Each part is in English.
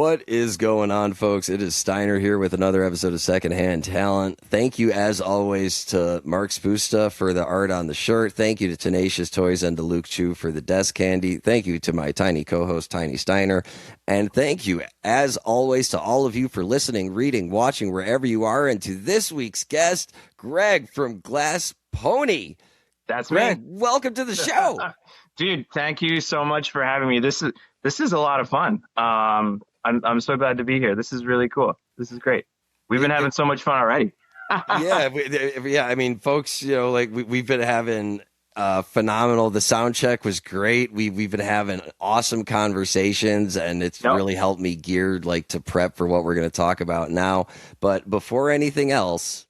What is going on, folks? It is Steiner here with another episode of Secondhand Talent. Thank you, as always, to Mark Spusta for the art on the shirt. Thank you to Tenacious Toys and to Luke Chu for the desk candy. Thank you to my tiny co-host, Tiny Steiner. And thank you, as always, to all of you for listening, reading, watching, wherever you are. And to this week's guest, Greg from Glass Pony. That's Greg, me. Welcome to the show. Dude, thank you so much for having me. This is a lot of fun. I'm so glad to be here. This is really cool. This is great. We've been having so much fun already. Yeah. I mean, folks, we've been having phenomenal. The sound check was great. We've been having awesome conversations, and it's really helped me geared to prep for what we're going to talk about now. But before anything else,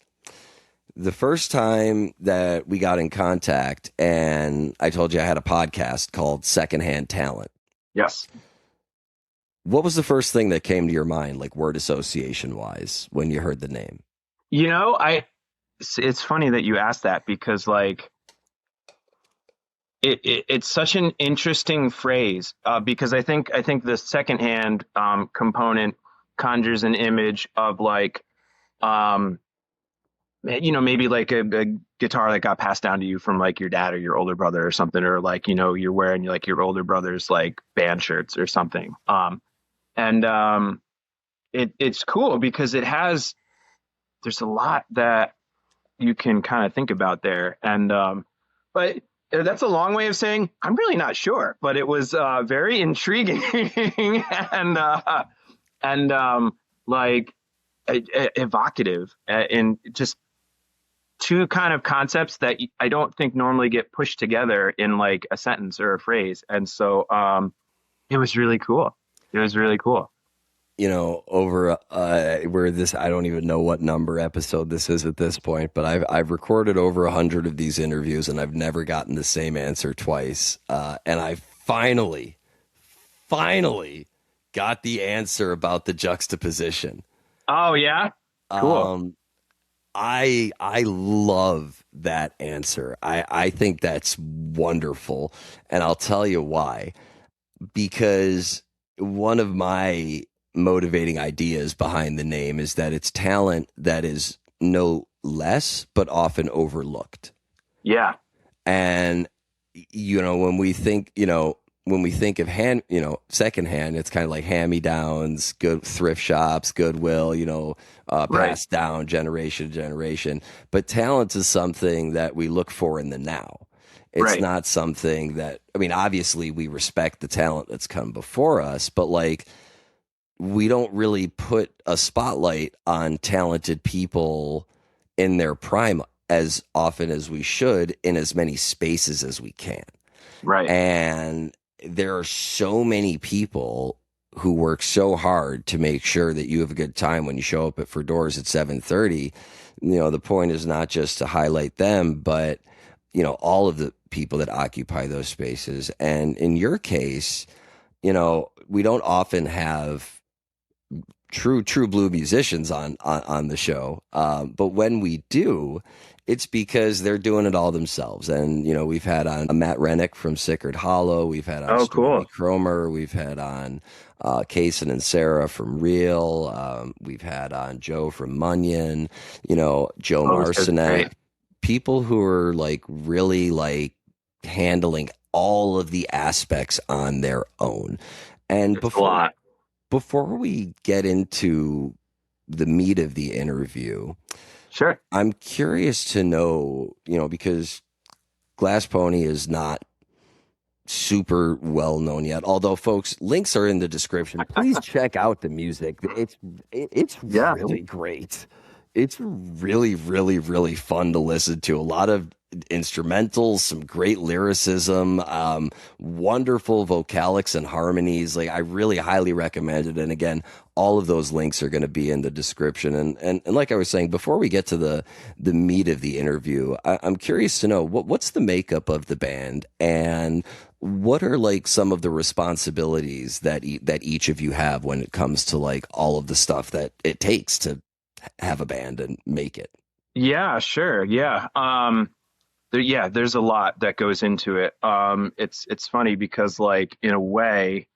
the first time that we got in contact, and I told you I had a podcast called Secondhand Talent. Yes. What was the first thing that came to your mind, word association wise, when you heard the name? It's funny that you asked that because it's such an interesting phrase because I think the secondhand component conjures an image of maybe a guitar that got passed down to you from your dad or your older brother or something, or you're wearing your older brother's band shirts or something. It's cool because there's a lot that you can kind of think about there. But that's a long way of saying I'm really not sure, but it was very intriguing and evocative and just two kind of concepts that I don't think normally get pushed together in a sentence or a phrase. And so it was really cool. It was really cool. Over where this, I don't even know what number episode this is at this point, but I've recorded over 100 of these interviews and I've never gotten the same answer twice. And I finally got the answer about the juxtaposition. Oh yeah. Cool. I love that answer. I think that's wonderful. And I'll tell you why. Because one of my motivating ideas behind the name is that it's talent that is no less, but often overlooked. Yeah. And, when we think of secondhand, it's kind of like hand-me-downs, good thrift shops, Goodwill, passed down generation to generation. But talent is something that we look for in the now. It's not something that, obviously we respect the talent that's come before us, but we don't really put a spotlight on talented people in their prime as often as we should in as many spaces as we can. Right. And there are so many people who work so hard to make sure that you have a good time when you show up for doors at 7:30. The point is not just to highlight them, but all of the people that occupy those spaces. And in your case, we don't often have true blue musicians on the show. But when we do, it's because they're doing it all themselves. And, we've had on Matt Rennick from Sickard Hollow. We've had on Stormy Cromer. We've had on Kaysen and Sarah from Real. We've had on Joe from Munyon, Joe Marcinet. People who are really handling all of the aspects on their own. And before we get into the meat of the interview, sure, I'm curious to know, because Glass Pony is not super well known yet. Although, folks, links are in the description. Please check out the music. It's really great. It's really, really, really fun to listen to. A lot of instrumentals, some great lyricism, wonderful vocalics and harmonies. I really highly recommend it. And again, all of those links are going to be in the description. And like I was saying, before we get to the meat of the interview, I'm curious to know what's the makeup of the band, and what are some of the responsibilities that each of you have when it comes to all of the stuff that it takes to have a band and make it. Yeah, sure. Yeah. There's a lot that goes into it. It's funny because in a way,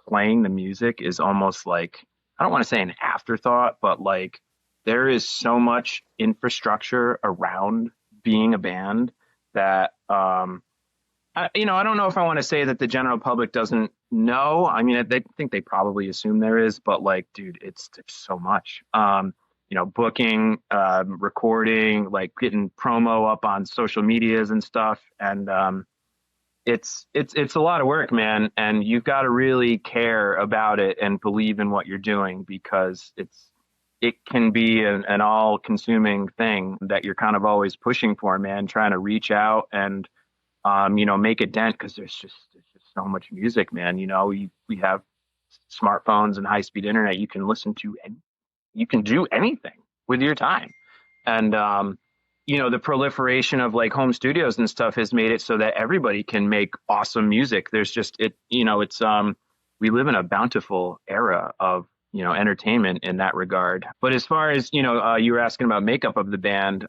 playing the music is almost like, I don't want to say an afterthought, but like there is so much infrastructure around being a band that I don't know if I want to say that the general public doesn't know. I mean, they think they probably assume there is, but like, dude, there's so much. Booking, recording, like getting promo up on social medias and stuff, and it's a lot of work, man. And you've got to really care about it and believe in what you're doing because it can be an all-consuming thing that you're kind of always pushing for, man. Trying to reach out and make a dent because there's just so much music, man. We have smartphones and high-speed internet. You can listen to and you can do anything with your time. And the proliferation of like home studios and stuff has made it so that everybody can make awesome music. There's just it's we live in a bountiful era of entertainment in that regard. But as far as you were asking about makeup of the band.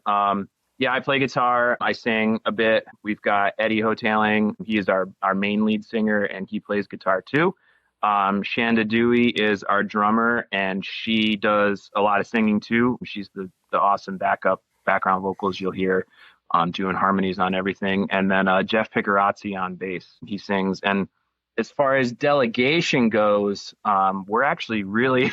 Yeah, I play guitar. I sing a bit. We've got Eddie Hoteling. He is our main lead singer, and he plays guitar too. Shanda Dewey is our drummer, and she does a lot of singing too. She's the awesome background vocals you'll hear, doing harmonies on everything. And then Jeff Picarazzi on bass. He sings. And as far as delegation goes, we're actually really,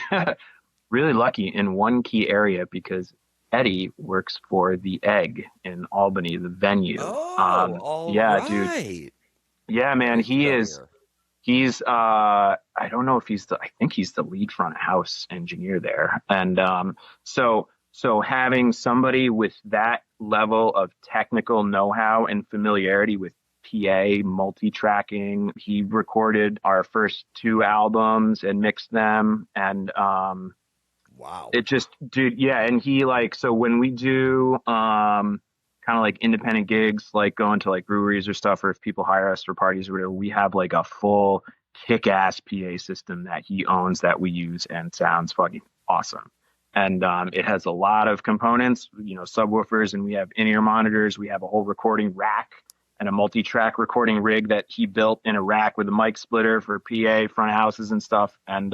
really lucky in one key area because Eddie works for the Egg in Albany, the venue. Oh, all Yeah, right. dude. Yeah, man. Very familiar. He's I don't know if I think he's the lead front house engineer there. And so having somebody with that level of technical know-how and familiarity with PA multi-tracking, he recorded our first two albums and mixed them. And Wow. it just, dude, yeah. And he so when we do kind of like independent gigs, like going to like breweries or stuff, or if people hire us for parties or whatever, we have like a full kick-ass PA system that he owns that we use and sounds fucking awesome. And it has a lot of components, subwoofers, and we have in-ear monitors. We have a whole recording rack and a multi-track recording rig that he built in a rack with a mic splitter for PA front houses and stuff. And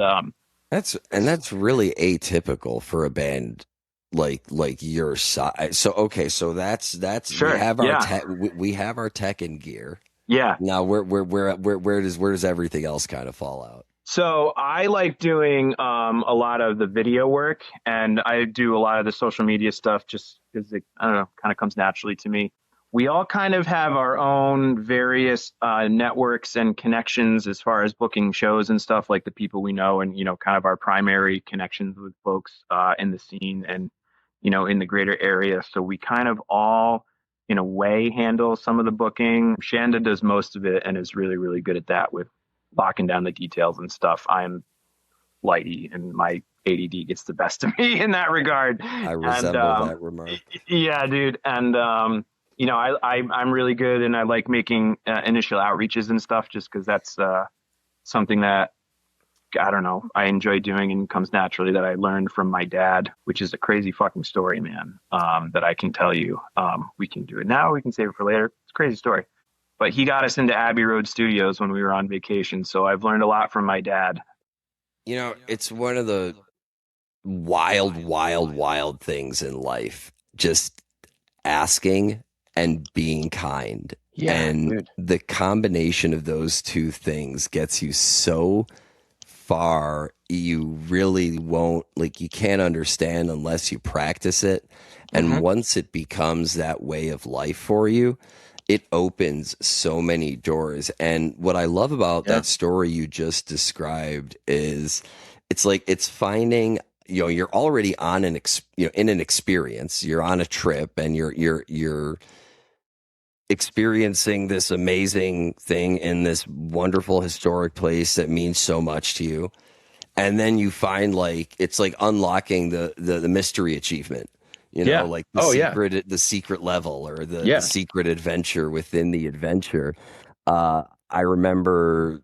that's really atypical for a band like your size. So okay, so that's sure, we have our yeah, tech, we have our tech and gear. yeah. Now where does everything else kind of fall out? So I like doing a lot of the video work, and I do a lot of the social media stuff just because I don't know, kind of comes naturally to me. We all kind of have our own various networks and connections as far as booking shows and stuff, like the people we know and, kind of our primary connections with folks in the scene and, in the greater area. So we kind of all, in a way, handle some of the booking. Shanda does most of it and is really, really good at that with locking down the details and stuff. I'm flighty and my ADD gets the best of me in that regard. I resemble that remark. Yeah, dude. And, I'm really good and I like making initial outreaches and stuff just because that's something that, I don't know, I enjoy doing and comes naturally that I learned from my dad, which is a crazy fucking story, man, that I can tell you. We can do it now. We can save it for later. It's a crazy story. But he got us into Abbey Road Studios when we were on vacation. So I've learned a lot from my dad. It's one of the wild things in life. Just asking and being kind. Yeah, and dude. the combination of those two things gets you so far. You really won't, you can't understand unless you practice it. And once it becomes that way of life for you, it opens so many doors. And what I love about that story you just described is it's finding, you're already on in an experience, you're on a trip and you're experiencing this amazing thing in this wonderful historic place that means so much to you. And then you find it's like unlocking the mystery achievement, like the secret level or the secret adventure within the adventure. I remember,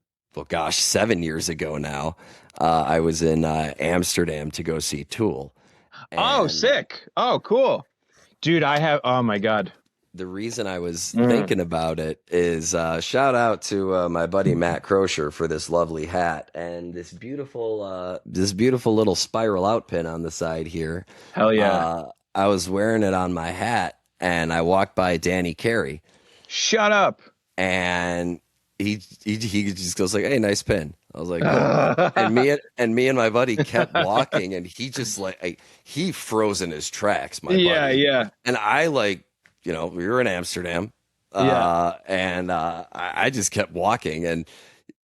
7 years ago now, I was in Amsterdam to go see Tool. Oh, sick. Oh, cool. Dude, oh my God. the reason I was Mm. thinking about it is shout out to my buddy Matt Crocher for this lovely hat and this beautiful little spiral out pin on the side here. Hell yeah. I was wearing it on my hat, and I walked by Danny Carey, Shut up. and he just goes like, "Hey, nice pin." I was like, "Cool." And me and my buddy kept walking, and he just he froze in his tracks, my Yeah, buddy. yeah, And I we were in Amsterdam, yeah. and I just kept walking, and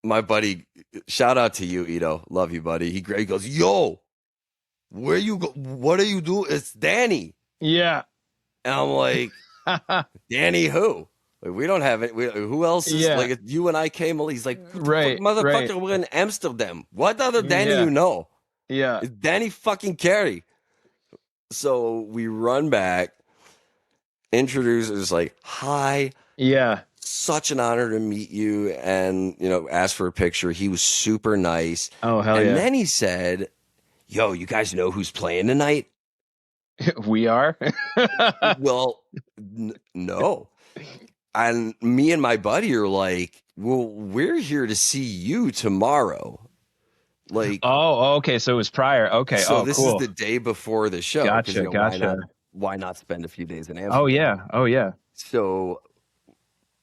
my buddy, shout out to you, Ito, love you, buddy. He goes, "Yo, where you go? What are you doing?" It's Danny, Yeah. and I'm like, "Danny who?" Like, we don't have it. Who else is Yeah. like you and I came? He's like, "What the fuck, Right, right. motherfucker, we're in Amsterdam. What other Danny Yeah, you know? yeah, It's Danny fucking Carey." So we run back, introduce us like, "Hi, yeah. such an honor to meet you," and ask for a picture. He was super nice, Oh, hell and yeah. then he said, "Yo, you guys know who's playing tonight?" We are. Well, no. And me and my buddy are like, "Well, we're here to see you tomorrow." Like, Oh, okay. So it was prior. Okay. so Oh, this is cool. the day before the show because Gotcha, gotcha. why not spend a few days in Oh, Amsterdam? yeah. Oh, yeah. So,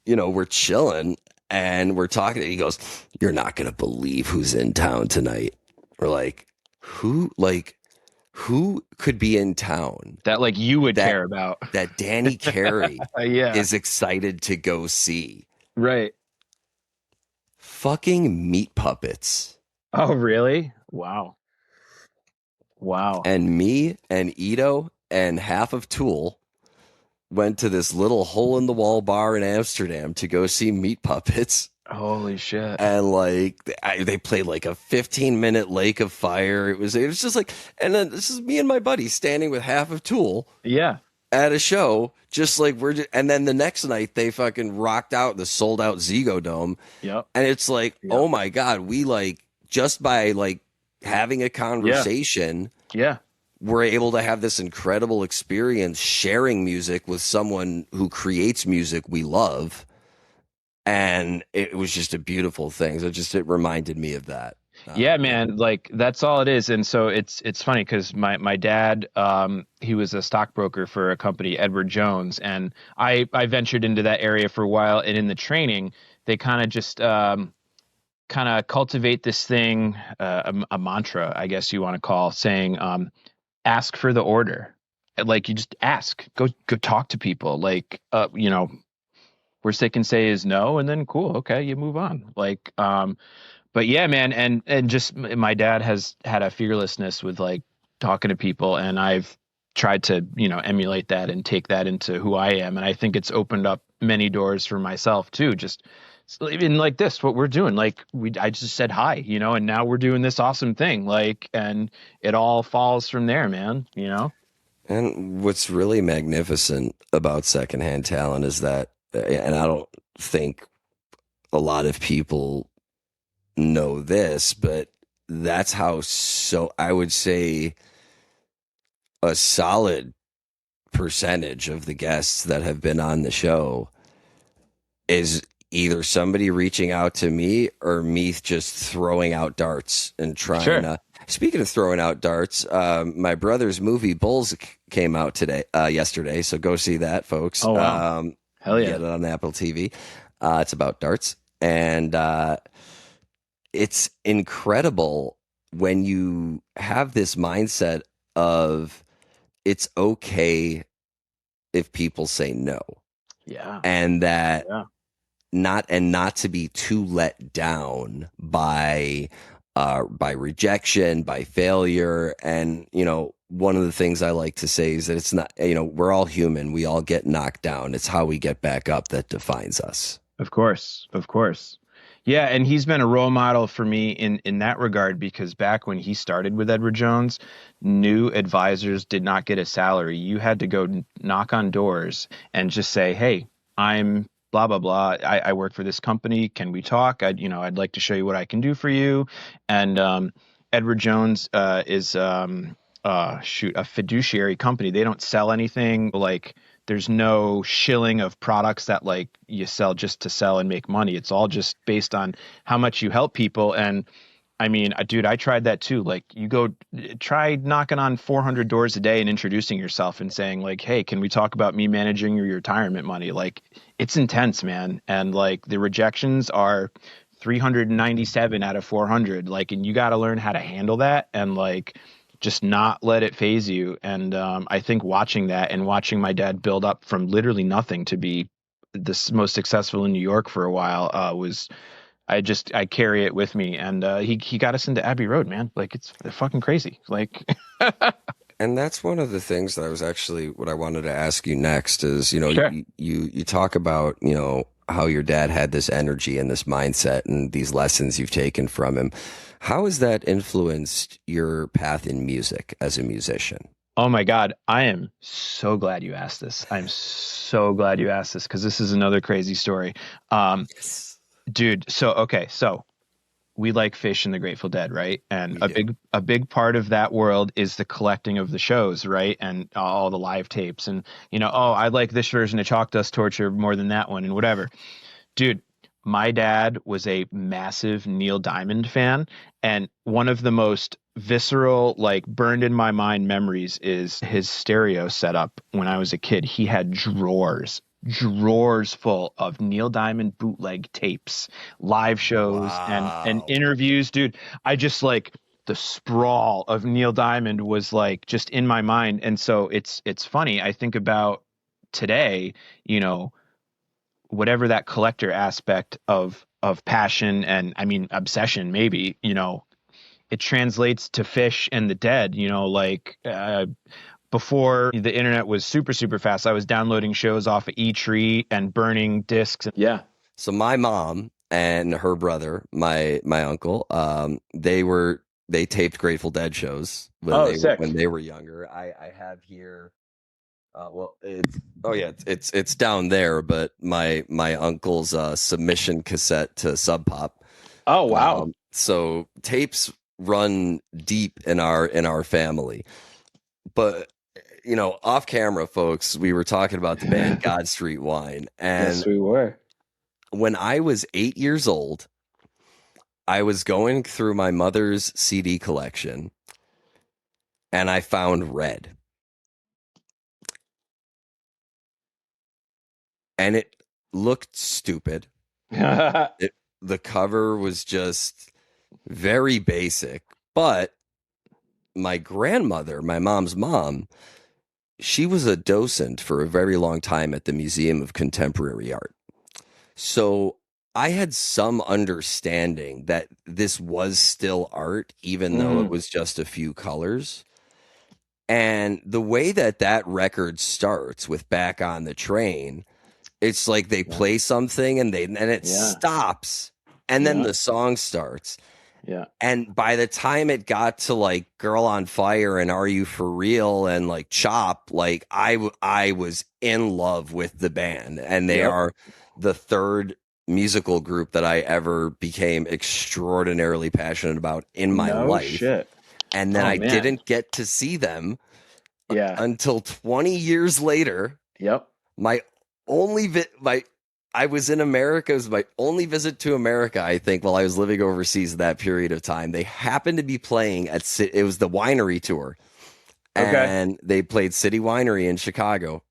we're chilling and we're talking. And he goes, "You're not gonna believe who's in town tonight." We're like, "Who? Like, who could be in town That like you would that care about. that Danny Carey Yeah. is excited to go see?" Right. Fucking Meat Puppets. Oh, really? Wow. Wow. And me and Ito and half of Tool went to this little hole in the wall bar in Amsterdam to go see Meat Puppets. Holy shit. And they played like a 15-minute Lake of Fire. It was just like, and then this is me and my buddy standing with half of Tool Yeah. at a show, just like and then the next night they fucking rocked out the sold out Zego Dome. Yep. And it's like, Yep. oh my God, we just by having a conversation, Yeah. we're able to have this incredible experience sharing music with someone who creates music we love. And it was just a beautiful thing. So it reminded me of that. Yeah, man, like that's all it is. And so it's funny because my dad, he was a stockbroker for a company, Edward Jones, and I ventured into that area for a while. And in the training, they kind of just kind of cultivate this thing, a mantra, I guess you want to call, saying, ask for the order. Like you just ask, go talk to people. Like, worst they can say is no, and then cool, okay, you move on. Like, but yeah, man, and just my dad has had a fearlessness with like talking to people, and I've tried to emulate that and take that into who I am, and I think it's opened up many doors for myself too. Just even like this, what we're doing, like I just said hi, and now we're doing this awesome thing, like, and it all falls from there, man. And what's really magnificent about Secondhand Talent is that, and I don't think a lot of people know this, but that's how, so I would say a solid percentage of the guests that have been on the show is either somebody reaching out to me or me just throwing out darts and trying Sure. to. Speaking of throwing out darts, my brother's movie Bulls came out yesterday, so go see that, folks. Oh, wow. Hell yeah. Get it on Apple TV. It's about darts, and it's incredible when you have this mindset of it's okay if people say no, Yeah. and that Yeah. not to be too let down by rejection, by failure. And one of the things I like to say is that it's not, we're all human, we all get knocked down, it's how we get back up that defines us. Of course, of course. Yeah, and he's been a role model for me in that regard, because back when he started with Edward Jones, new advisors did not get a salary. You had to go knock on doors and just say, "Hey, I'm blah blah blah. I work for this company. Can we talk? I'd like to show you what I can do for you." And Edward Jones is a fiduciary company. They don't sell anything. Like there's no shilling of products that like you sell just to sell and make money. It's all just based on how much you help people. And I mean, dude, I tried that too. Like, you go try knocking on 400 doors a day and introducing yourself and saying, like, hey, can we talk about me managing your retirement money? Like, it's intense, man. And like, the rejections are 397 out of 400. Like, and you got to learn how to handle that and like just not let it phase you. And I think watching that and watching my dad build up from literally nothing to be the most successful in New York for a while was I carry it with me, and he got us into Abbey Road, man. Like it's fucking crazy. Like And that's one of the things that I was actually what I wanted to ask you next is, sure. you talk about, how your dad had this energy and this mindset and these lessons you've taken from him. How has that influenced your path in music as a musician? Oh my God, I am so glad you asked this. I'm so glad you asked this because this is another crazy story. Um, Yes. dude, so we like Fish and the Grateful Dead, right? And We do. a big part of that world is the collecting of the shows, right? And all the live tapes and oh, I like this version of Chalk Dust Torture more than that one and whatever. Dude, my dad was a massive Neil Diamond fan, and one of the most visceral, like burned in my mind memories is his stereo setup when I was a kid. He had drawers full of Neil Diamond bootleg tapes, live shows, and Wow. interviews. Dude, I just like the sprawl of Neil Diamond was like just in my mind. And so it's funny. I think about today, you know, whatever that collector aspect of passion and I mean obsession maybe, it translates to Fish and the Dead, like before the internet was super fast, I was downloading shows off of E-Tree and burning discs. Yeah. So my mom and her brother, my uncle, they taped Grateful Dead shows Oh, sick. when they were younger. I have here. Well, it's oh yeah, it's down there, but my uncle's submission cassette to Sub Pop. Oh, wow. So tapes run deep in our family. But off camera, folks, we were talking about the band God Street Wine, Yes, and we were. when I was 8 years old, I was going through my mother's CD collection, and I found Red, and it looked stupid. The cover was just very basic, but my grandmother, my mom's mom, she was a docent for a very long time at the Museum of Contemporary Art. So I had some understanding that this was still art, even though it Mm, was just a few colors. And the way that record starts with Back on the Train, it's like they yeah, play something and it yeah, stops and then yeah, the song starts. yeah. And by the time it got to like Girl on Fire and Are You for Real and like Chop, like I was in love with the band, and they Yep. are the third musical group that I ever became extraordinarily passionate about in my No life. shit. And then Oh I man. didn't get to see them Yeah. until 20 years later. Yep. My only my I was in America. It was my only visit to America, I think, while I was living overseas that period of time. They happened to be playing it was the winery tour, Okay. and they played City Winery in Chicago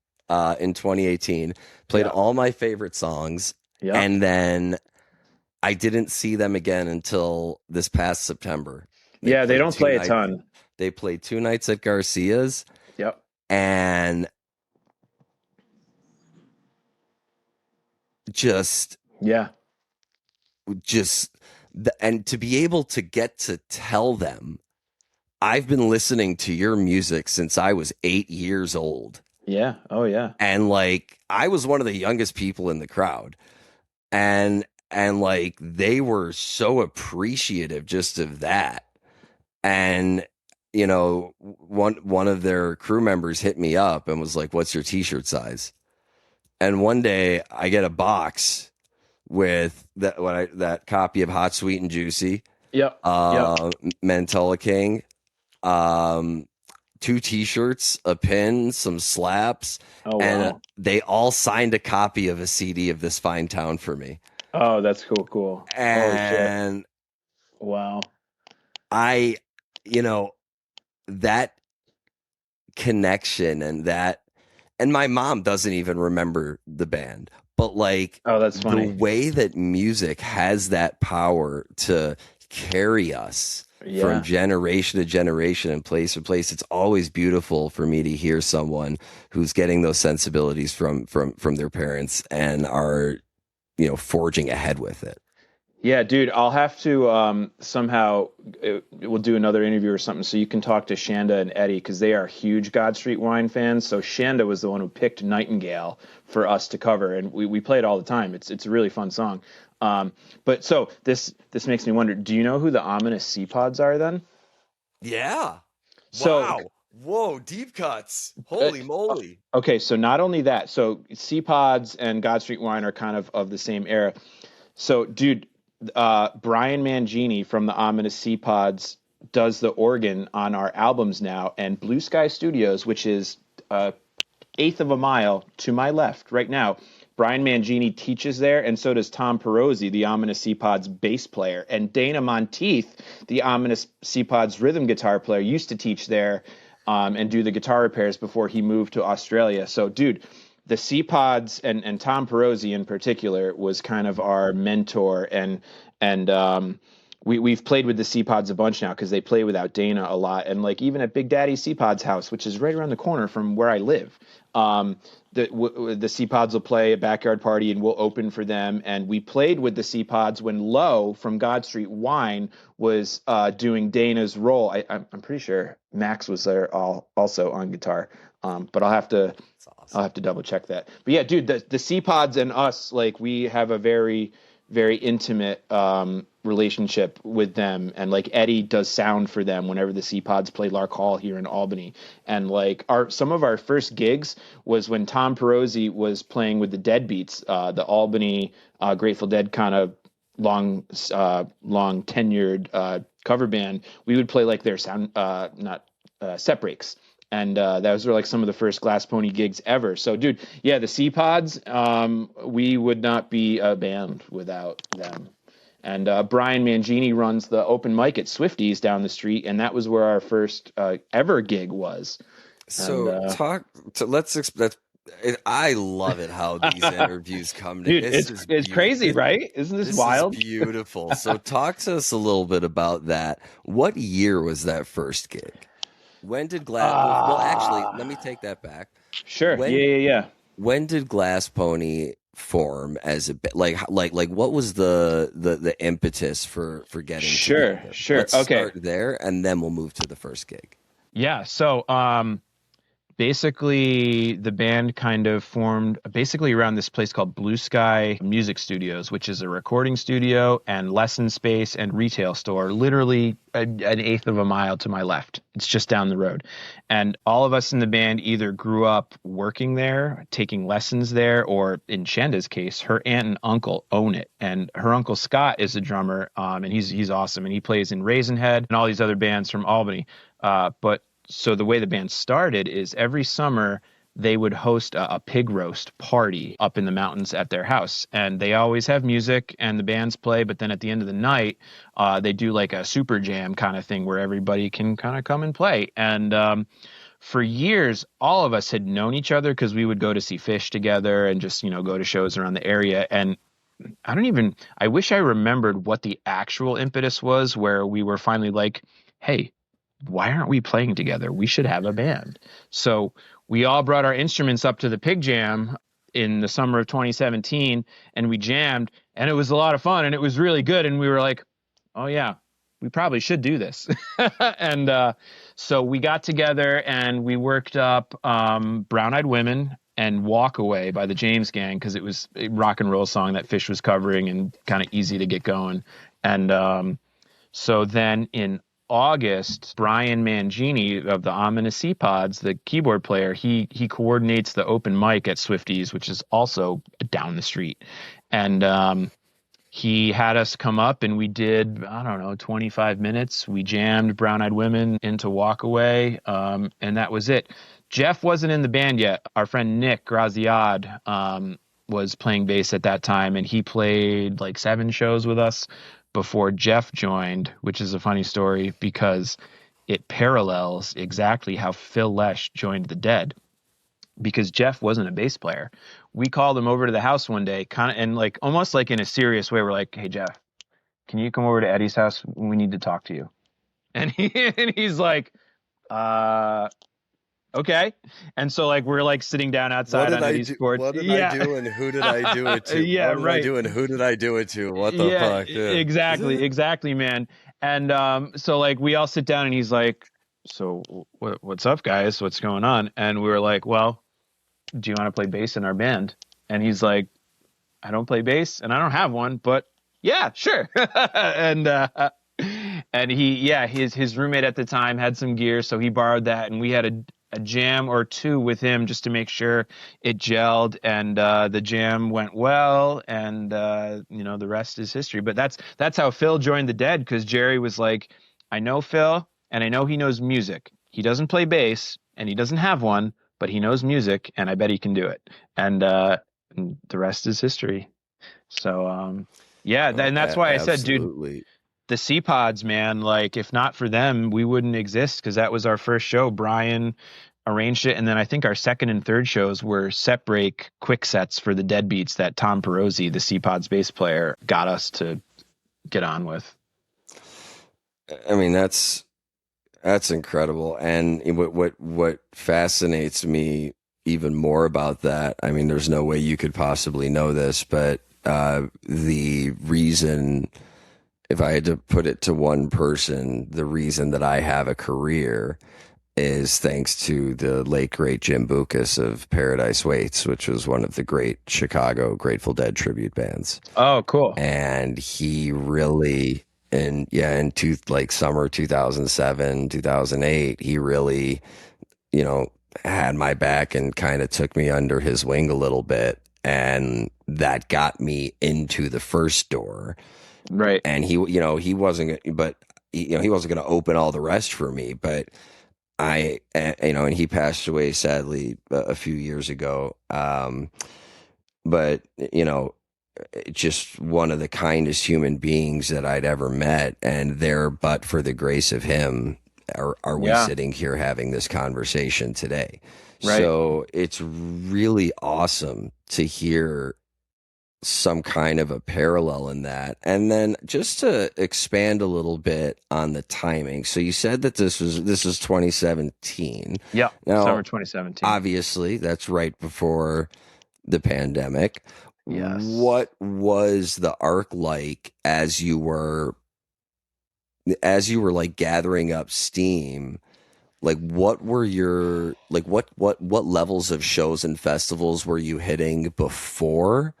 in 2018. Played Yeah. all my favorite songs, Yep. and then I didn't see them again until this past September. They Yeah, they played don't two play a nights. ton. They played 2 nights at Garcia's, Yep. and just Yeah. just and to be able to get to tell them I've been listening to your music since I was 8 years old, Yeah. Oh yeah. and like I was one of the youngest people in the crowd, and like they were so appreciative just of that. And one of their crew members hit me up and was like, what's your t-shirt size? And one day I get a box with that copy of Hot, Sweet, and Juicy, Yep. Yep. Mentola King, um, two T-shirts, a pin, some slaps, Oh and wow. they all signed a copy of a CD of This Fine Town for me. Oh, that's cool. Cool. Holy shit. And Wow. I, you know, that connection and my mom doesn't even remember the band, but like Oh, that's the funny. way that music has that power to carry us from Yeah. generation to generation and place to place, it's always beautiful for me to hear someone who's getting those sensibilities from their parents and are, forging ahead with it. Yeah, dude, I'll have to somehow we'll do another interview or something so you can talk to Shanda and Eddie because they are huge God Street Wine fans. So Shanda was the one who picked Nightingale for us to cover, and we play it all the time. It's a really fun song. But so this makes me wonder, do you know who the Ominous Sea Pods are then? Yeah. So Wow. Whoa, deep cuts. uh, Holy moly. okay, so not only that, so Sea Pods and God Street Wine are kind of the same era. So, dude, Brian Mangini from the Ominous Sea Pods does the organ on our albums now, and Blue Sky Studios, which is eighth of a mile to my left right now. Brian Mangini teaches there, and so does Tom Perozzi, the Ominous Sea Pods bass player. And Dana Monteith, the Ominous Sea Pods rhythm guitar player, used to teach there and do the guitar repairs before he moved to Australia. So, dude, the Sea Pods and Tom Perozzi in particular was kind of our mentor, and we've played with the Sea Pods a bunch now because they play without Dana a lot, and like even at Big Daddy Sea Pods house, which is right around the corner from where I live. The Sea Pods will play a backyard party and we'll open for them. And we played with the Sea Pods when Lowe from God Street Wine was doing Dana's role. I'm pretty sure Max was there also on guitar, but That's I'll awesome. have to double check that. But yeah, dude, the Sea Pods and us, like we have a very, very intimate relationship with them. And like Eddie does sound for them whenever the Sea Pods play Lark Hall here in Albany. And like some of our first gigs was when Tom Perozzi was playing with the Deadbeats, the Albany Grateful Dead kind of long tenured cover band. We would play like their sound, not set breaks, and those were like some of the first Glass Pony gigs ever. So, dude, yeah, the Sea Pods, we would not be a band without them. And Brian Mangini runs the open mic at Swifties down the street, and that was where our first ever gig was. And So talk to let's I love it how these interviews come to dude, this is it's crazy, beautiful. right? Isn't this This is wild? beautiful. So talk to us a little bit about that. What year was that first gig? When did well, actually, let me Ah, take that back. sure. Yeah, When yeah, yeah. when did Glass Pony form as a bit like what was the impetus for getting Sure, together? sure. Let's Okay. start there and then we'll move to the first gig. Yeah. So, basically the band kind of formed basically around this place called Blue Sky Music Studios, which is a recording studio and lesson space and retail store, literally an eighth of a mile to my left. It's just down the road. And all of us in the band either grew up working there, taking lessons there, or in Shanda's case, her aunt and uncle own it. And her uncle Scott is a drummer, and he's awesome. And he plays in Raisinhead and all these other bands from Albany. But so the way the band started is every summer they would host a pig roast party up in the mountains at their house, and they always have music and the bands play, but then at the end of the night they do like a super jam kind of thing where everybody can kind of come and play. And for years all of us had known each other because we would go to see Fish together and just go to shows around the area. And I wish I remembered what the actual impetus was where we were finally like, hey, why aren't we playing together? We should have a band. So we all brought our instruments up to the Pig Jam in the summer of 2017 and we jammed, and it was a lot of fun and it was really good. And we were like, oh yeah, we probably should do this. And so we got together and we worked up Brown Eyed Women and Walk Away by the James Gang because it was a rock and roll song that Fish was covering and kind of easy to get going. And so then in August, Brian Mangini of the Ominous Sea Pods, the keyboard player, he coordinates the open mic at Swifties, which is also down the street. And he had us come up and we did, I don't know, 25 minutes. We jammed Brown Eyed Women into Walk Away, and that was it. Jeff wasn't in the band yet. Our friend Nick Graziad was playing bass at that time, and he played like 7 shows with us before Jeff joined, which is a funny story because it parallels exactly how Phil Lesh joined the Dead because Jeff wasn't a bass player. We called him over to the house one day, kind of, and like almost like in a serious way. We're like, "Hey Jeff, can you come over to Eddie's house? We need to talk to you." And he's like, "Uh, okay." And so like we're like sitting down outside on Eddie's porch. What did I Yeah, do, and who did I do it to? yeah, What did I right. do, and who did I do it to? What the Yeah, fuck? Yeah. exactly, man. And so like we all sit down, and he's like, "So what's up, guys? What's going on?" And we were like, "Well, do you want to play bass in our band?" And he's like, "I don't play bass and I don't have one, but yeah, sure." And his roommate at the time had some gear, so he borrowed that, and we had a jam or two with him just to make sure it gelled, and the jam went well, and the rest is history. But that's how Phil joined the Dead, because Jerry was like, "I know Phil, and I know he knows music. He doesn't play bass, and he doesn't have one, but he knows music, and I bet he can do it." And the rest is history. So, yeah, Oh, and that's why I said, dude, absolutely. the C Pods, man, like if not for them, we wouldn't exist because that was our first show. Brian arranged it, and then I think our second and third shows were set break quick sets for the Deadbeats that Tom Perozzi, the C Pods bass player, got us to get on with. I mean, that's incredible. And what fascinates me even more about that, I mean, there's no way you could possibly know this, but the reason, if I had to put it to one person, the reason that I have a career is thanks to the late great Jim Bucas of Paradise Waits, which was one of the great Chicago Grateful Dead tribute bands. Oh, cool. And he really, like summer 2007, 2008, he really, had my back and kind of took me under his wing a little bit. And that got me into the first door. Right. And he wasn't, but he wasn't going to open all the rest for me. But and he passed away sadly a few years ago. But just one of the kindest human beings that I'd ever met, and there, but for the grace of him, are we sitting here having this conversation today? Right. So it's really awesome to hear some kind of a parallel in that. And then just to expand a little bit on the timing. So you said that this is 2017. Yeah. Now, Summer 2017. obviously, that's right before the pandemic. Yes. What was the arc like as you were like gathering up steam? Like what were your what levels of shows and festivals were you hitting before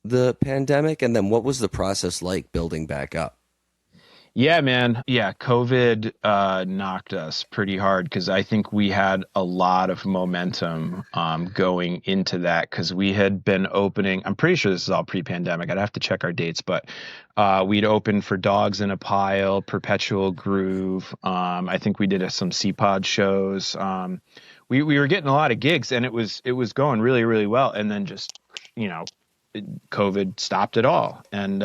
the pandemic, and then what was the process like building back up? Yeah, man. Yeah, COVID knocked us pretty hard because I think we had a lot of momentum going into that because we had been opening. I'm pretty sure this is all pre-pandemic. I'd have to check our dates, but we'd opened for Dogs in a Pile, Perpetual Groove. I think we did some C-Pod shows. We were getting a lot of gigs, and it was going really, really well. And then just COVID stopped it all, and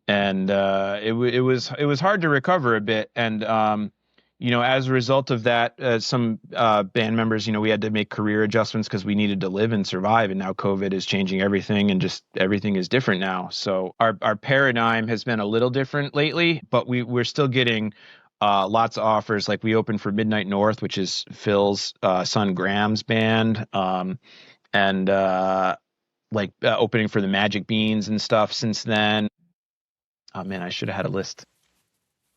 it was hard to recover a bit. And as a result of that, some band members, we had to make career adjustments because we needed to live and survive. And now COVID is changing everything, and just everything is different now. So our paradigm has been a little different lately, but we're still getting lots of offers. Like we opened for Midnight North, which is Phil's son Graham's band, and opening for the Magic Beans and stuff since then. Oh man, I should have had a list.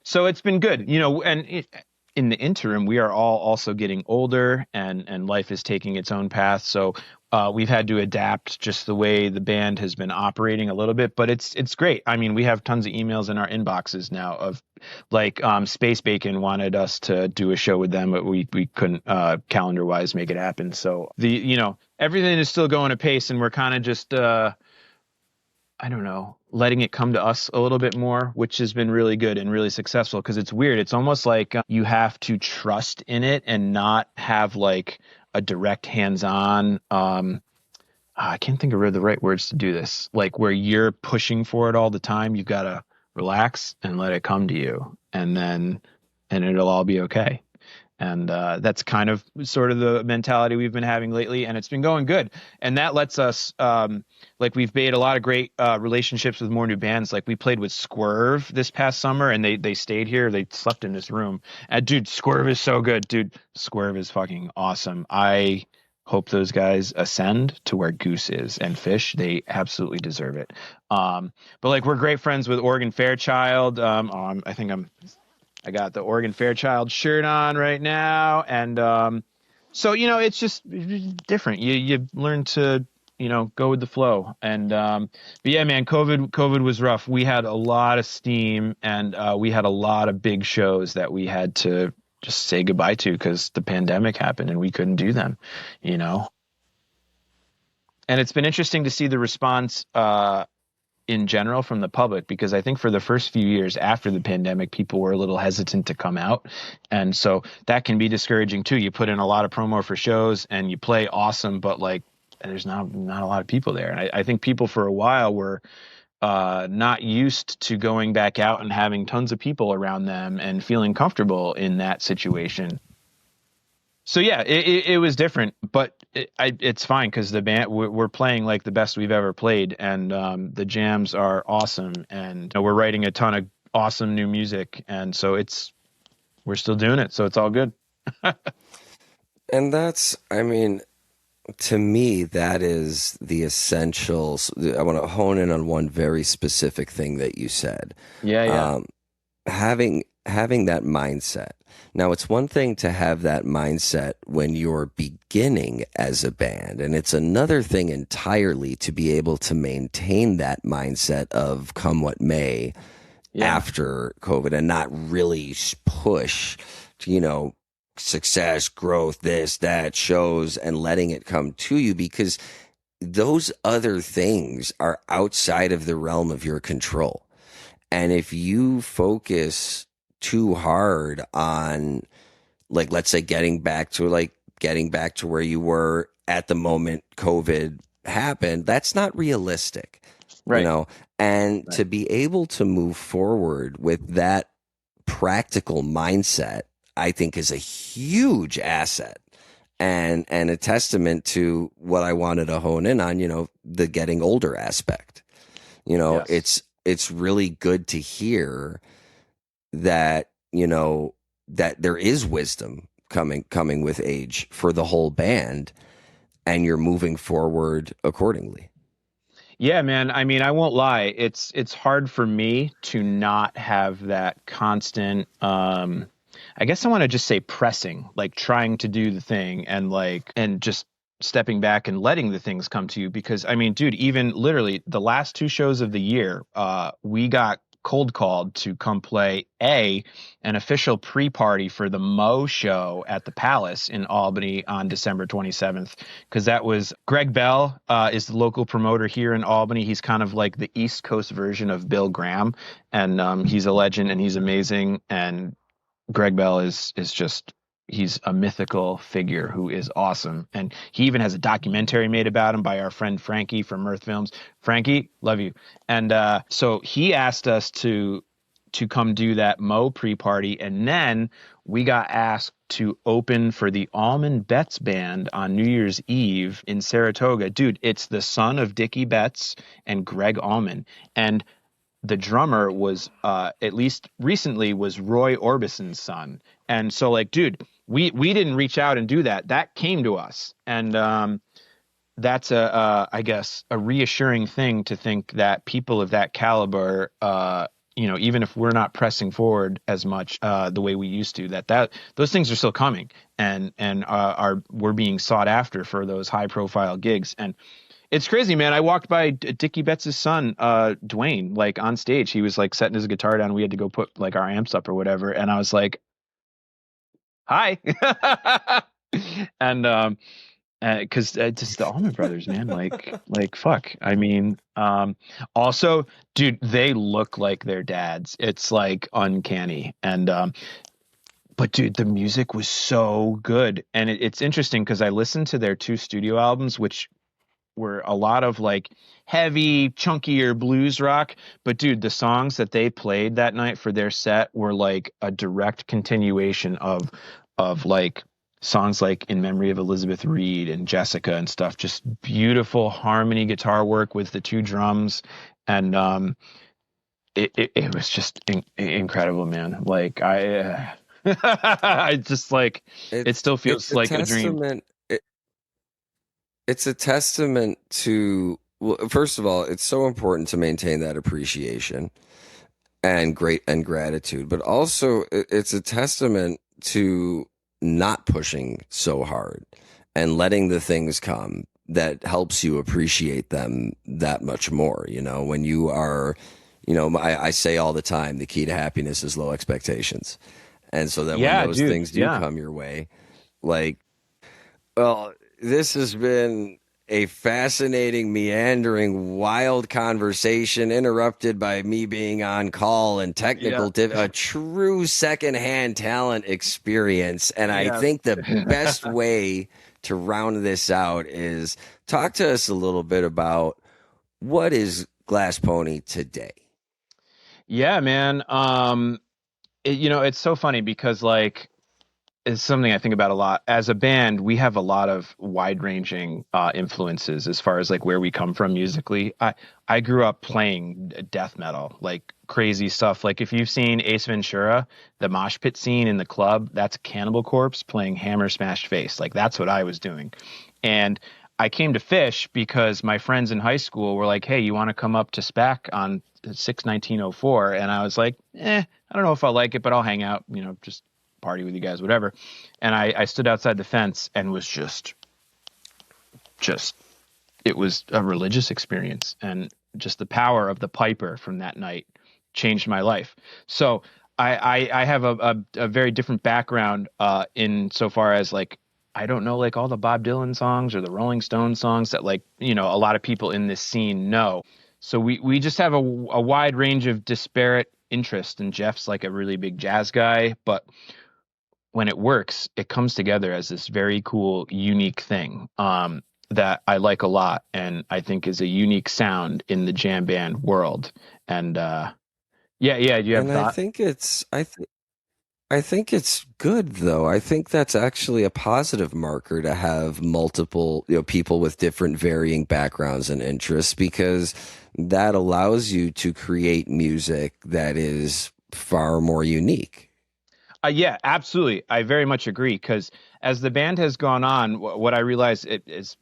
So it's been good, and in the interim, we are all also getting older, and life is taking its own path. So we've had to adapt just the way the band has been operating a little bit, but it's great. I mean, we have tons of emails in our inboxes now of Space Bacon wanted us to do a show with them, but we couldn't calendar wise make it happen. So everything is still going apace, and we're kind of just I don't know, letting it come to us a little bit more, which has been really good and really successful because it's weird. It's almost like you have to trust in it and not have like a direct hands-on. I can't think of the right words to do this. Like where you're pushing for it all the time, you've got to relax and let it come to you, and it'll all be okay. And that's kind of sort of the mentality we've been having lately, and it's been going good. And that lets us, like, we've made a lot of great relationships with more new bands. Like, we played with Swerve this past summer, and they stayed here. They slept in this room. And, dude, Swerve is so good. Dude, Swerve is fucking awesome. I hope those guys ascend to where Goose is and Fish. They absolutely deserve it. But, like, we're great friends with Oregon Fairchild. I got the Oregon Fairchild shirt on right now. And so, it's just different. You learn to, go with the flow. But yeah, man, COVID was rough. We had a lot of steam, and we had a lot of big shows that we had to just say goodbye to because the pandemic happened and we couldn't do them, you know? And it's been interesting to see the response, in general from the public, because I think for the first few years after the pandemic, people were a little hesitant to come out. And so that can be discouraging too. You put in a lot of promo for shows and you play awesome, but like there's not a lot of people there. And I think people for a while were not used to going back out and having tons of people around them and feeling comfortable in that situation. So yeah, it was different, but it's fine because the band we're playing like the best we've ever played, and the jams are awesome, and we're writing a ton of awesome new music, and so we're still doing it, so it's all good. And that's, I mean, to me, that is the essentials. I want to hone in on one very specific thing that you said. Yeah, yeah, Having that mindset. Now, it's one thing to have that mindset when you're beginning as a band, and it's another thing entirely to be able to maintain that mindset of come what may yeah, after COVID and not really push, success, growth, this, that, shows, and letting it come to you, because those other things are outside of the realm of your control. And if you focus too hard on, like, let's say getting back to where you were at the moment COVID happened, that's not realistic, right, and right. to be able to move forward with that practical mindset, I think is a huge asset and a testament to what I wanted to hone in on, the getting older aspect. Yes. It's really good to hear that, that there is wisdom coming with age for the whole band, and you're moving forward accordingly. Yeah, man. I mean, I won't lie. It's hard for me to not have that constant I guess I want to just say pressing, like trying to do the thing and just stepping back and letting the things come to you, because I mean, dude, even literally the last two shows of the year, we got cold called to come play an official pre-party for the Mo show at the Palace in Albany on December 27th, because that was Greg Bell, is the local promoter here in Albany. He's kind of like the East Coast version of Bill Graham, and he's a legend and he's amazing. And Greg Bell is just, he's a mythical figure who is awesome. And he even has a documentary made about him by our friend Frankie from Mirth Films. Frankie, love you. And so he asked us to come do that Mo pre-party, and then we got asked to open for the Allman Betts band on New Year's Eve in Saratoga. Dude, it's the son of Dickie Betts and Greg Allman. And the drummer was, at least recently, was Roy Orbison's son. And so, like, dude, we didn't reach out and do that. That came to us. And that's I guess a reassuring thing to think that people of that caliber, even if we're not pressing forward as much the way we used to, that those things are still coming, and we're being sought after for those high profile gigs. And it's crazy, man. I walked by Dickie Betts' son, Dwayne, like on stage. He was like setting his guitar down. We had to go put like our amps up or whatever. And I was like, hi. and because just the Allman Brothers, man, like fuck. I mean, also, dude, they look like their dads. It's like uncanny, and but dude, the music was so good, and it's interesting because I listened to their two studio albums, which were a lot of like heavy, chunkier blues rock. But dude, the songs that they played that night for their set were like a direct continuation of like songs like In Memory of Elizabeth Reed and Jessica and stuff. Just beautiful harmony guitar work with the two drums. And it was just incredible, man. Like I just like it It's still it's feels a like a dream. testament. It's a testament to, well, first of all, it's so important to maintain that appreciation and great and gratitude, but also it's a testament to not pushing so hard and letting the things come that helps you appreciate them that much more. You know, when you are, I say all the time, the key to happiness is low expectations. And so that when Yeah, those dude. things do Yeah. come your way, like, well, this has been a fascinating, meandering, wild conversation interrupted by me being on call and Yeah. a true secondhand talent experience. And I Yeah. think the best way to round this out is talk to us a little bit about what is Glass Pony today. Yeah, man. It's so funny because like it's something I think about a lot. As a band, we have a lot of wide-ranging influences as far as like where we come from musically. I grew up playing death metal, like crazy stuff. Like if you've seen Ace Ventura, the mosh pit scene in the club, that's Cannibal Corpse playing Hammer Smashed Face. Like that's what I was doing. And I came to Fish because my friends in high school were like, "Hey, you want to come up to SPAC on 6/19/04?" And I was like, I don't know if I'll like it, but I'll hang out, just party with you guys, whatever. And I stood outside the fence and was just, it was a religious experience. And just the power of the piper from that night changed my life. So I have a very different background in so far as like, I don't know like all the Bob Dylan songs or the Rolling Stones songs that like, a lot of people in this scene know. So we just have a wide range of disparate interest, and Jeff's like a really big jazz guy, but when it works, it comes together as this very cool, unique thing that I like a lot, and I think is a unique sound in the jam band world. And yeah. Do you have a And thought? I think it's good though. I think that's actually a positive marker to have multiple, people with different varying backgrounds and interests because that allows you to create music that is far more unique. Yeah, absolutely. I very much agree because as the band has gone on, what I realize as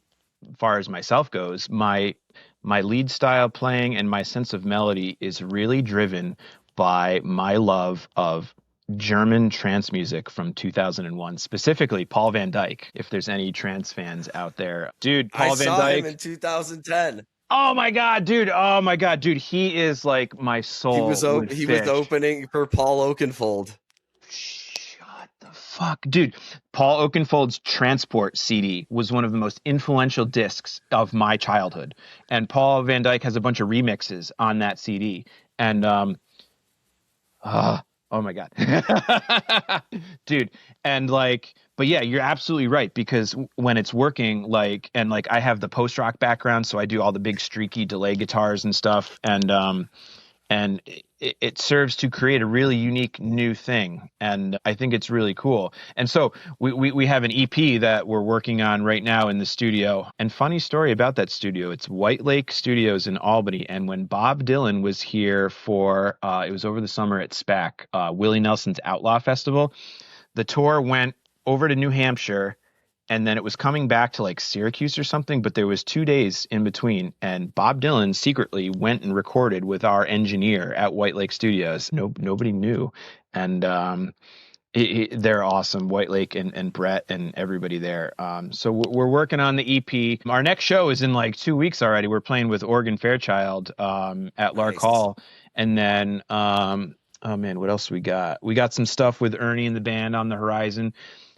far as myself goes, my lead style playing and my sense of melody is really driven by my love of German trance music from 2001, specifically Paul van Dyk. If there's any trance fans out there, dude, I Paul van saw him Dyk. in 2010. Oh my God, dude. Oh my God, dude. He is like my soul with He was Fish. opening for Paul Oakenfold. Shut the fuck, dude. Paul Oakenfold's Transport CD was one of the most influential discs of my childhood, and Paul Van Dyke has a bunch of remixes on that CD. And oh my God, dude. And like, but yeah, you're absolutely right because when it's working, like, and like, I have the post rock background, so I do all the big streaky delay guitars and stuff, and it serves to create a really unique new thing, and I think it's really cool. And so we have an EP that we're working on right now in the studio. And funny story about that studio, it's White Lake Studios in Albany. And when Bob Dylan was here for it was over the summer at SPAC, Willie Nelson's Outlaw Festival, the tour went over to New Hampshire, and then it was coming back to like Syracuse or something, but there was 2 days in between, and Bob Dylan secretly went and recorded with our engineer at White Lake Studios. Nobody knew. And they're awesome, White Lake and Brett and everybody there. So we're working on the EP. Our next show is in like 2 weeks already. We're playing with Oregon Fairchild at Lark Nice. Hall. And then oh man, what else we got? We got some stuff with Ernie and the band on the horizon.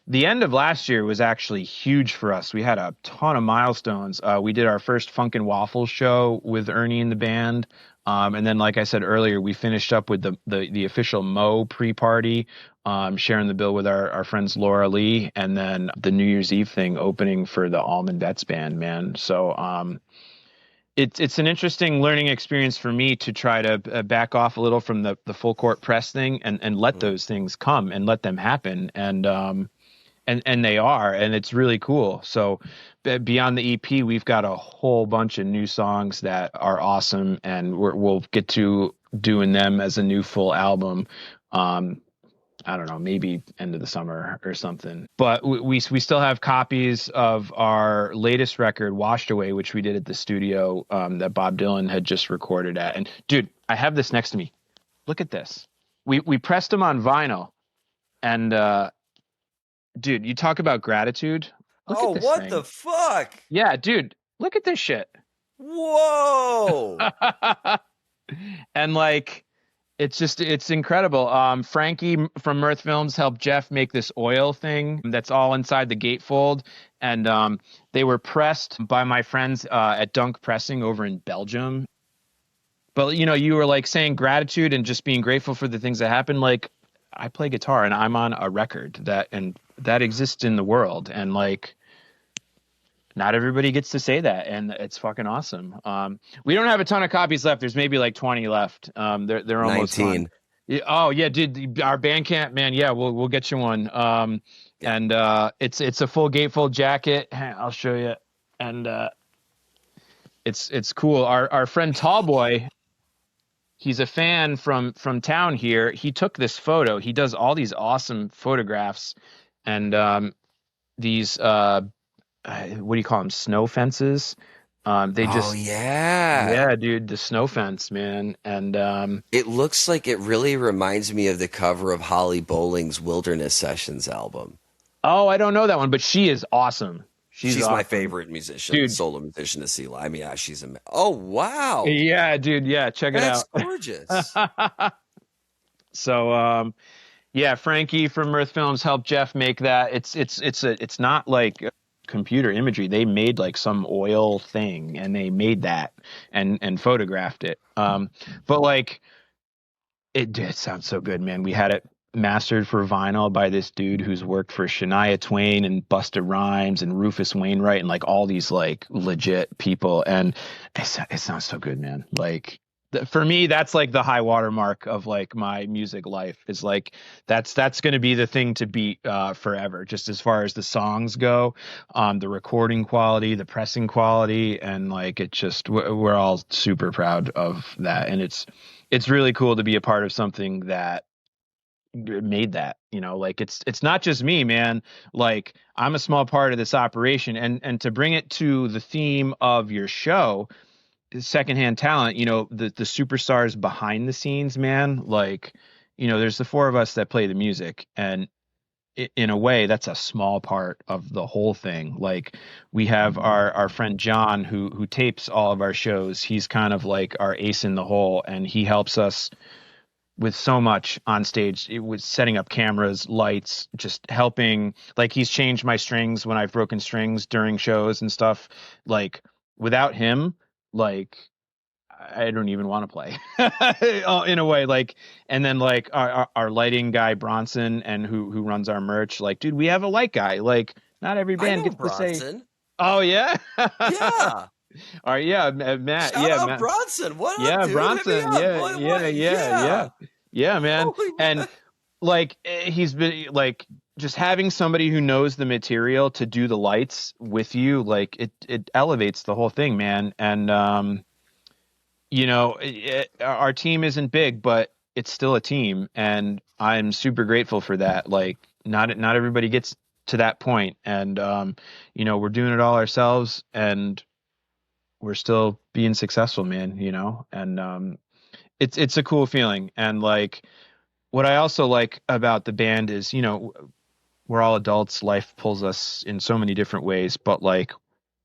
The end of last year was actually huge for us. We had a ton of milestones. We did our first Funk and Waffles show with Ernie and the band. And then, like I said earlier, we finished up with the official Mo pre-party, sharing the bill with our friends Laura Lee, and then the New Year's Eve thing opening for the Almond Betts band, man. So it's an interesting learning experience for me to try to back off a little from the full court press thing and let Mm. those things come and let them happen. And they are, and it's really cool. So beyond the EP, we've got a whole bunch of new songs that are awesome, and we'll get to doing them as a new full album. I don't know, maybe end of the summer or something. But we still have copies of our latest record, Washed Away, which we did at the studio that Bob Dylan had just recorded at. And dude, I have this next to me. Look at this. We pressed them on vinyl, and dude, you talk about gratitude. Look Oh, at this what the thing. fuck? Yeah, dude, look at this shit. Whoa! And like, it's incredible. Frankie from Mirth Films helped Jeff make this oil thing that's all inside the gatefold. And they were pressed by my friends at Dunk Pressing over in Belgium. But you were like saying gratitude and just being grateful for the things that happen. Like, I play guitar and I'm on a record that exists in the world, and like not everybody gets to say that, and it's fucking awesome. We don't have a ton of copies left. There's maybe like 20 left. They're almost gone. 19. Yeah, oh yeah, dude, our Bandcamp, man. Yeah, we'll get you one. Yeah. And it's a full gatefold jacket. I'll show you. And it's cool. Our friend Tallboy, he's a fan from town here. He took this photo. He does all these awesome photographs, and these what do you call them? Snow fences. They Oh, just yeah. Yeah, dude, the snow fence, man. And It looks like it really reminds me of the cover of Holly Bowling's Wilderness Sessions album. oh, I don't know that one, but she is awesome. She's She's my awesome, favorite musician, dude. solo musician to see live. I mean, yeah, oh, wow. Yeah, dude. Yeah, check it That's out. gorgeous. So, yeah, Frankie from Mirth Films helped Jeff make that. It's not like computer imagery. They made like some oil thing, and they made that and photographed it. But like it did sound so good, man. We had it mastered for vinyl by this dude who's worked for Shania Twain and Busta Rhymes and Rufus Wainwright and like all these like legit people, and it sounds so good, man. Like for me, that's like the high watermark of like my music life, is like that's going to be the thing to beat forever, just as far as the songs go, the recording quality, the pressing quality, and like it just we're all super proud of that, and it's really cool to be a part of something that made that. Like it's not just me, man. Like I'm a small part of this operation, and to bring it to the theme of your show, Secondhand Talent, the superstars behind the scenes, man. Like, there's the four of us that play the music, and in a way that's a small part of the whole thing. Like we have our friend John who tapes all of our shows. He's kind of like our ace in the hole, and he helps us with so much on stage. It was setting up cameras, lights, just helping. Like he's changed my strings when I've broken strings during shows and stuff. Like without him, like I don't even want to play in a way. Like, and then like our lighting guy Bronson, and who runs our merch. Like, dude, we have a light guy. Like, not every I band know gets to say, Bronson. "Oh yeah." Yeah. All right, yeah, Matt. Shout Yeah, out Matt. Bronson. What up, Yeah, dude? Hit me Bronson. up. Yeah, yeah, yeah, yeah, Yeah. yeah, man. Holy And like he's been like just having somebody who knows the material to do the lights with you, like it elevates the whole thing, man. And our team isn't big, but it's still a team, and I'm super grateful for that. Like not everybody gets to that point, and we're doing it all ourselves, and we're still being successful, man. And it's a cool feeling. And like what I also like about the band is, we're all adults. Life pulls us in so many different ways, but like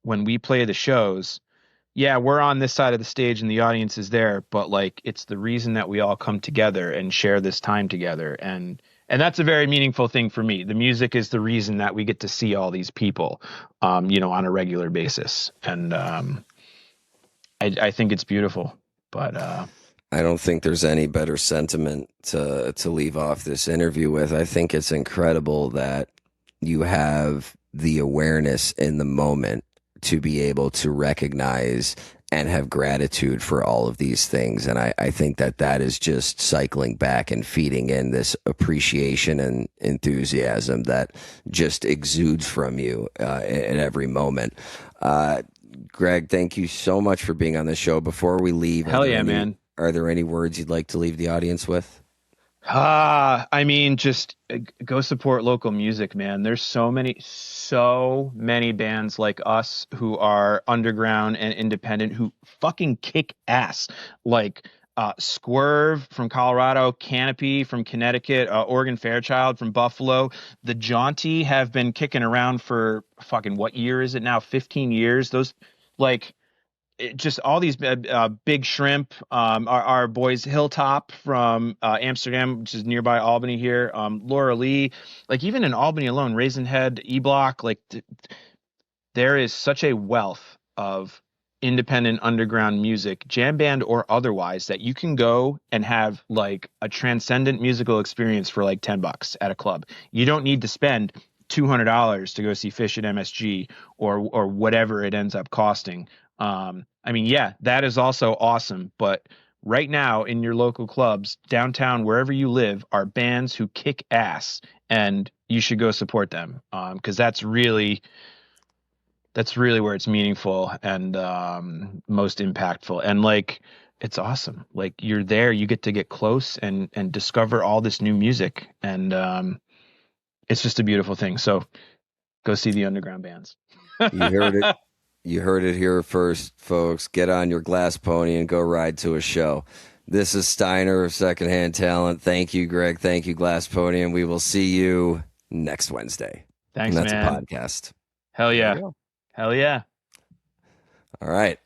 when we play the shows, yeah, we're on this side of the stage and the audience is there, but like it's the reason that we all come together and share this time together, and And that's a very meaningful thing for me. The music is the reason that we get to see all these people, on a regular basis. And I think it's beautiful. But I don't think there's any better sentiment to leave off this interview with. I think it's incredible that you have the awareness in the moment to be able to recognize and have gratitude for all of these things. And I think that that is just cycling back and feeding in this appreciation and enthusiasm that just exudes from you at every moment. Greg, thank you so much for being on the show. Before we leave, hell yeah, man. are there any words you'd like to leave the audience with? I mean, just go support local music, man. There's so many bands like us who are underground and independent who fucking kick ass. Like Swerve from Colorado, Canopy from Connecticut, Oregon Fairchild from Buffalo. The Jaunty have been kicking around for fucking, what year is it now? 15 years. Those, like, just all these big shrimp, our boys Hilltop from Amsterdam, which is nearby Albany here, Laura Lee, like even in Albany alone, Raisin Head, E-Block, like there is such a wealth of independent underground music, jam band or otherwise, that you can go and have like a transcendent musical experience for like $10 at a club. You don't need to spend $200 to go see Fish at MSG or whatever it ends up costing. I mean, yeah, that is also awesome. But right now in your local clubs, downtown, wherever you live, are bands who kick ass, and you should go support them. Because that's really where it's meaningful and most impactful. And like, it's awesome. Like you're there, you get close and discover all this new music, and it's just a beautiful thing. So go see the underground bands. You heard it. You heard it here first, folks. Get on your glass pony and go ride to a show. This is Steiner of Secondhand Talent. Thank you, Greg. Thank you, Glass Pony. And we will see you next Wednesday. Thanks, and that's man. a podcast. Hell yeah. Hell yeah. All right.